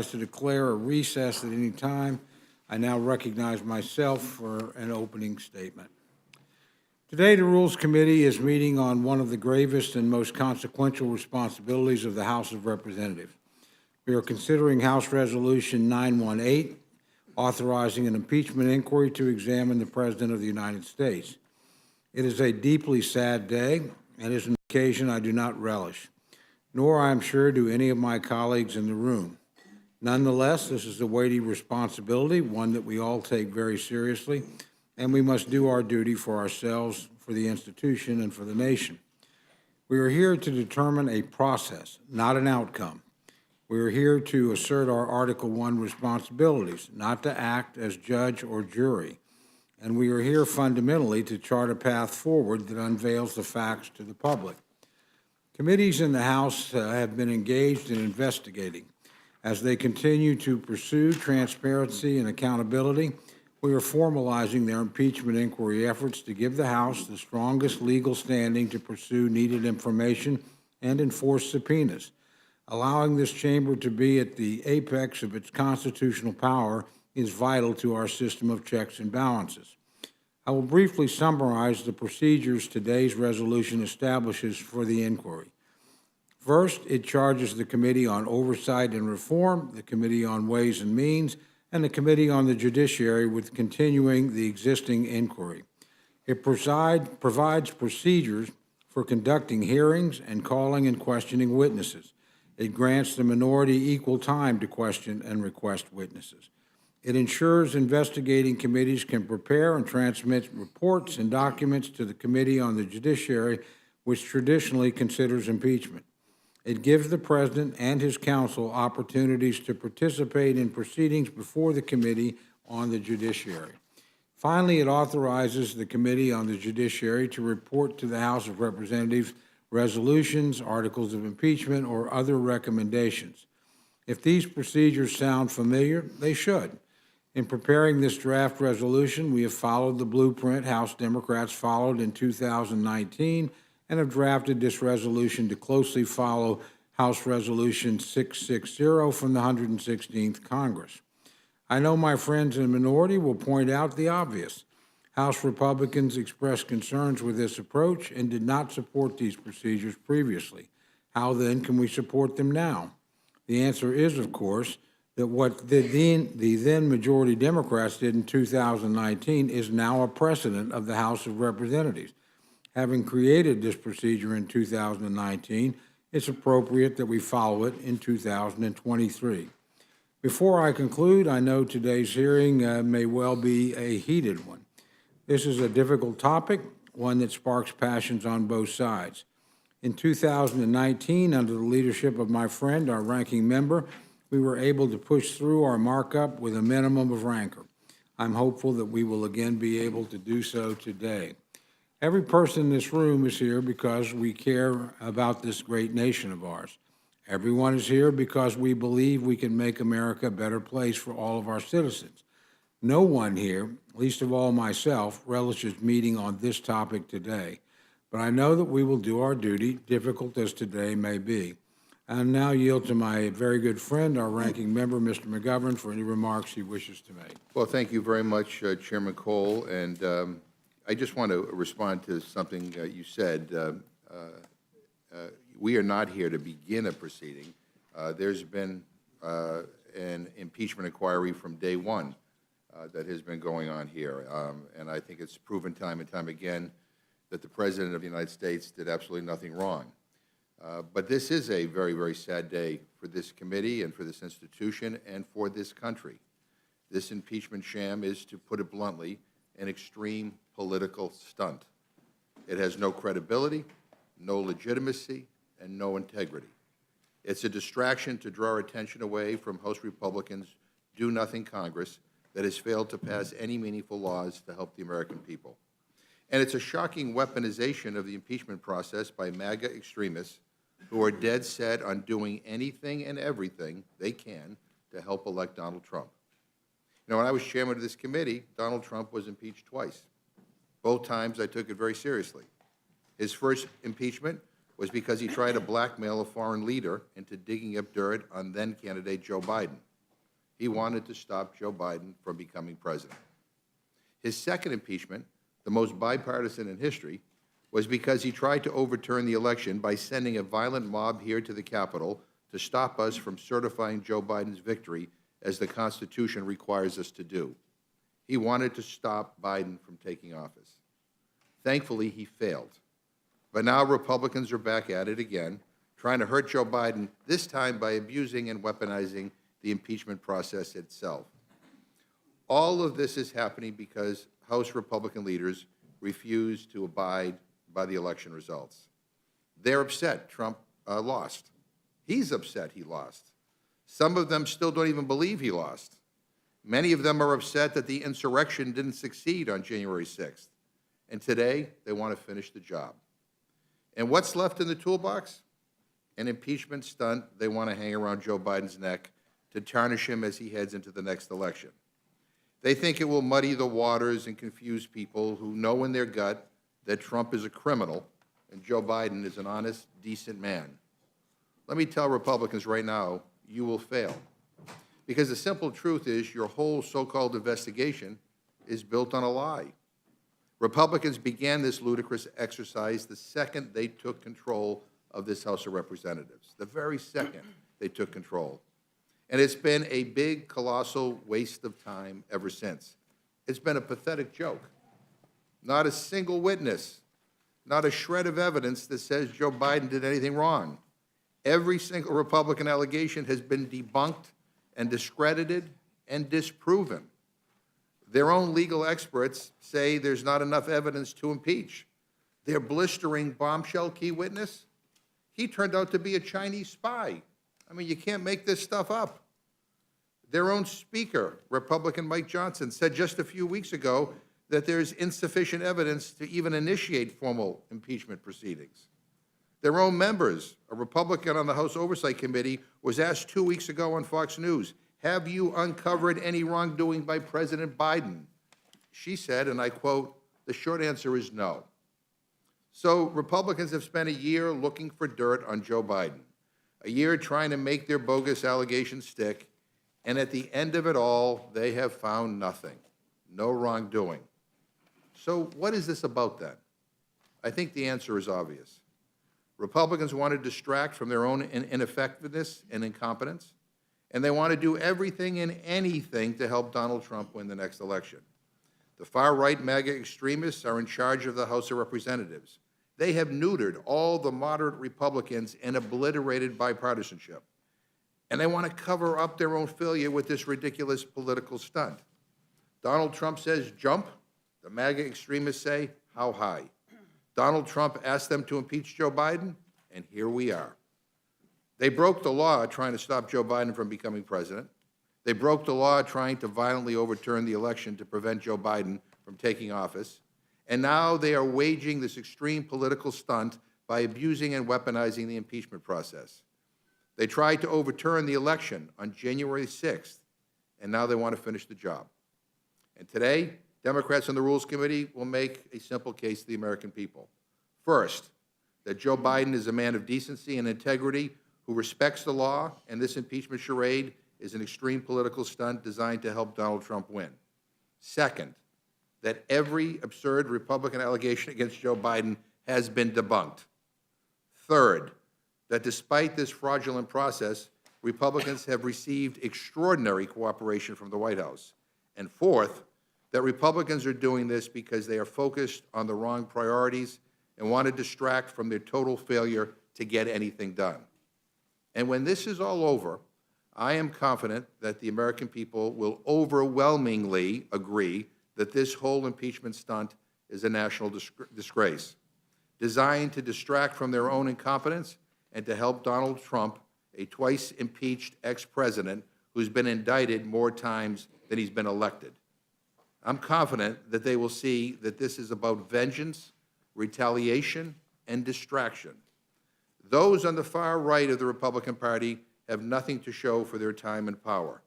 authorized to declare a recess at any time. I now recognize myself for an opening statement. Today, the Rules Committee is meeting on one of the gravest and most consequential responsibilities of the House of Representatives. We are considering House Resolution 918, authorizing an impeachment inquiry to examine the President of the United States. It is a deeply sad day and is an occasion I do not relish, nor, I am sure, do any of my colleagues in the room. Nonetheless, this is a weighty responsibility, one that we all take very seriously, and we must do our duty for ourselves, for the institution, and for the nation. We are here to determine a process, not an outcome. We are here to assert our Article I responsibilities, not to act as judge or jury. And we are here fundamentally to chart a path forward that unveils the facts to the public. Committees in the House have been engaged in investigating. As they continue to pursue transparency and accountability, we are formalizing their impeachment inquiry efforts to give the House the strongest legal standing to pursue needed information and enforce subpoenas. Allowing this chamber to be at the apex of its constitutional power is vital to our system of checks and balances. I will briefly summarize the procedures today's resolution establishes for the inquiry. First, it charges the Committee on Oversight and Reform, the Committee on Ways and Means, and the Committee on the Judiciary with continuing the existing inquiry. It provides procedures for conducting hearings and calling and questioning witnesses. It grants the minority equal time to question and request witnesses. It ensures investigating committees can prepare and transmit reports and documents to the Committee on the Judiciary, which traditionally considers impeachment. It gives the President and his counsel opportunities to participate in proceedings before the Committee on the Judiciary. Finally, it authorizes the Committee on the Judiciary to report to the House of Representatives resolutions, articles of impeachment, or other recommendations. If these procedures sound familiar, they should. In preparing this draft resolution, we have followed the blueprint House Democrats followed in 2019 and have drafted this resolution to closely follow House Resolution 660 from the 116th Congress. I know my friends in the minority will point out the obvious. House Republicans expressed concerns with this approach and did not support these procedures previously. How then can we support them now? The answer is, of course, that what the then majority Democrats did in 2019 is now a precedent of the House of Representatives. Having created this procedure in 2019, it's appropriate that we follow it in 2023. Before I conclude, I know today's hearing may well be a heated one. This is a difficult topic, one that sparks passions on both sides. In 2019, under the leadership of my friend, our ranking member, we were able to push through our markup with a minimum of rancor. I'm hopeful that we will again be able to do so today. Every person in this room is here because we care about this great nation of ours. Everyone is here because we believe we can make America a better place for all of our citizens. No one here, least of all myself, relishes meeting on this topic today, but I know that we will do our duty, difficult as today may be. I now yield to my very good friend, our ranking member, Mr. McGovern, for any remarks he wishes to make. Well, thank you very much, Chairman Cole. And I just want to respond to something you said. We are not here to begin a proceeding. There's been an impeachment inquiry from day one that has been going on here. And I think it's proven time and time again that the President of the United States did absolutely nothing wrong. But this is a very, very sad day for this committee and for this institution and for this country. This impeachment sham is, to put it bluntly, an extreme political stunt. It has no credibility, no legitimacy, and no integrity. It's a distraction to draw our attention away from House Republicans' do-nothing Congress that has failed to pass any meaningful laws to help the American people. And it's a shocking weaponization of the impeachment process by MAGA extremists who are dead set on doing anything and everything they can to help elect Donald Trump. You know, when I was chairman of this committee, Donald Trump was impeached twice. Both times I took it very seriously. His first impeachment was because he tried to blackmail a foreign leader into digging up dirt on then-candidate Joe Biden. He wanted to stop Joe Biden from becoming president. His second impeachment, the most bipartisan in history, was because he tried to overturn the election by sending a violent mob here to the Capitol to stop us from certifying Joe Biden's victory, as the Constitution requires us to do. He wanted to stop Biden from taking office. Thankfully, he failed. But now Republicans are back at it again, trying to hurt Joe Biden, this time by abusing and weaponizing the impeachment process itself. All of this is happening because House Republican leaders refuse to abide by the election results. They're upset Trump lost. He's upset he lost. Some of them still don't even believe he lost. Many of them are upset that the insurrection didn't succeed on January 6th. And today, they want to finish the job. And what's left in the toolbox? An impeachment stunt they want to hang around Joe Biden's neck to tarnish him as he heads into the next election. They think it will muddy the waters and confuse people who know in their gut that Trump is a criminal and Joe Biden is an honest, decent man. Let me tell Republicans right now, you will fail. Because the simple truth is your whole so-called investigation is built on a lie. Republicans began this ludicrous exercise the second they took control of this House of Representatives, the very second they took control. And it's been a big, colossal waste of time ever since. It's been a pathetic joke. Not a single witness, not a shred of evidence that says Joe Biden did anything wrong. Every single Republican allegation has been debunked and discredited and disproven. Their own legal experts say there's not enough evidence to impeach. Their blistering bombshell key witness, he turned out to be a Chinese spy. I mean, you can't make this stuff up. Their own speaker, Republican Mike Johnson, said just a few weeks ago that there's insufficient evidence to even initiate formal impeachment proceedings. Their own members, a Republican on the House Oversight Committee, was asked 2 weeks ago on Fox News, have you uncovered any wrongdoing by President Biden? She said, and I quote, the short answer is no. So Republicans have spent a year looking for dirt on Joe Biden, a year trying to make their bogus allegations stick, and at the end of it all, they have found nothing, no wrongdoing. So what is this about then? I think the answer is obvious. Republicans want to distract from their own ineffectiveness and incompetence, and they want to do everything and anything to help Donald Trump win the next election. The far-right MAGA extremists are in charge of the House of Representatives. They have neutered all the moderate Republicans and obliterated bipartisanship. And they want to cover up their own failure with this ridiculous political stunt. Donald Trump says, jump. The MAGA extremists say, how high? Donald Trump asked them to impeach Joe Biden, and here we are. They broke the law trying to stop Joe Biden from becoming president. They broke the law trying to violently overturn the election to prevent Joe Biden from taking office. And now they are waging this extreme political stunt by abusing and weaponizing the impeachment process. They tried to overturn the election on January 6th, and now they want to finish the job. And today, Democrats on the Rules Committee will make a simple case to the American people. First, that Joe Biden is a man of decency and integrity who respects the law, and this impeachment charade is an extreme political stunt designed to help Donald Trump win. Second, that every absurd Republican allegation against Joe Biden has been debunked. Third, that despite this fraudulent process, Republicans have received extraordinary cooperation from the White House. And fourth, that Republicans are doing this because they are focused on the wrong priorities and want to distract from their total failure to get anything done. And when this is all over, I am confident that the American people will overwhelmingly agree that this whole impeachment stunt is a national disgrace, designed to distract from their own incompetence and to help Donald Trump, a twice-impeached ex-president who's been indicted more times than he's been elected. I'm confident that they will see that this is about vengeance, retaliation, and distraction. Those on the far right of the Republican Party have nothing to show for their time and power.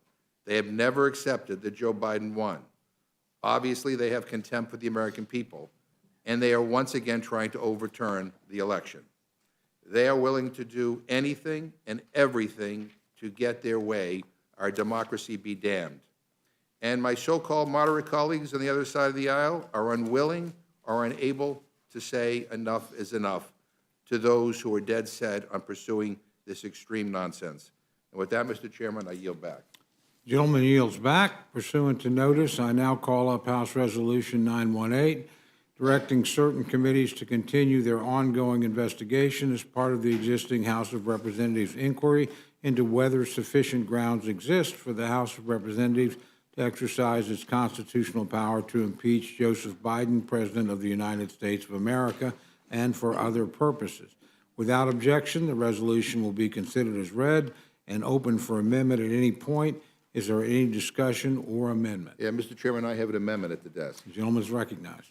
They have never accepted that Joe Biden won. Obviously, they have contempt for the American people, and they are once again trying to overturn the election. They are willing to do anything and everything to get their way our democracy be damned. And my so-called moderate colleagues on the other side of the aisle are unwilling or unable to say enough is enough to those who are dead set on pursuing this extreme nonsense. And with that, Mr. Chairman, I yield back. Gentleman yields back. Pursuant to notice, I now call up House Resolution 918, directing certain committees to continue their ongoing investigation as part of the existing House of Representatives inquiry into whether sufficient grounds exist for the House of Representatives to exercise its constitutional power to impeach Joseph Biden, President of the United States of America, and for other purposes. Without objection, the resolution will be considered as read and open for amendment at any point. Is there any discussion or amendment? Yeah, Mr. Chairman, I have an amendment at the desk. The gentleman is recognized.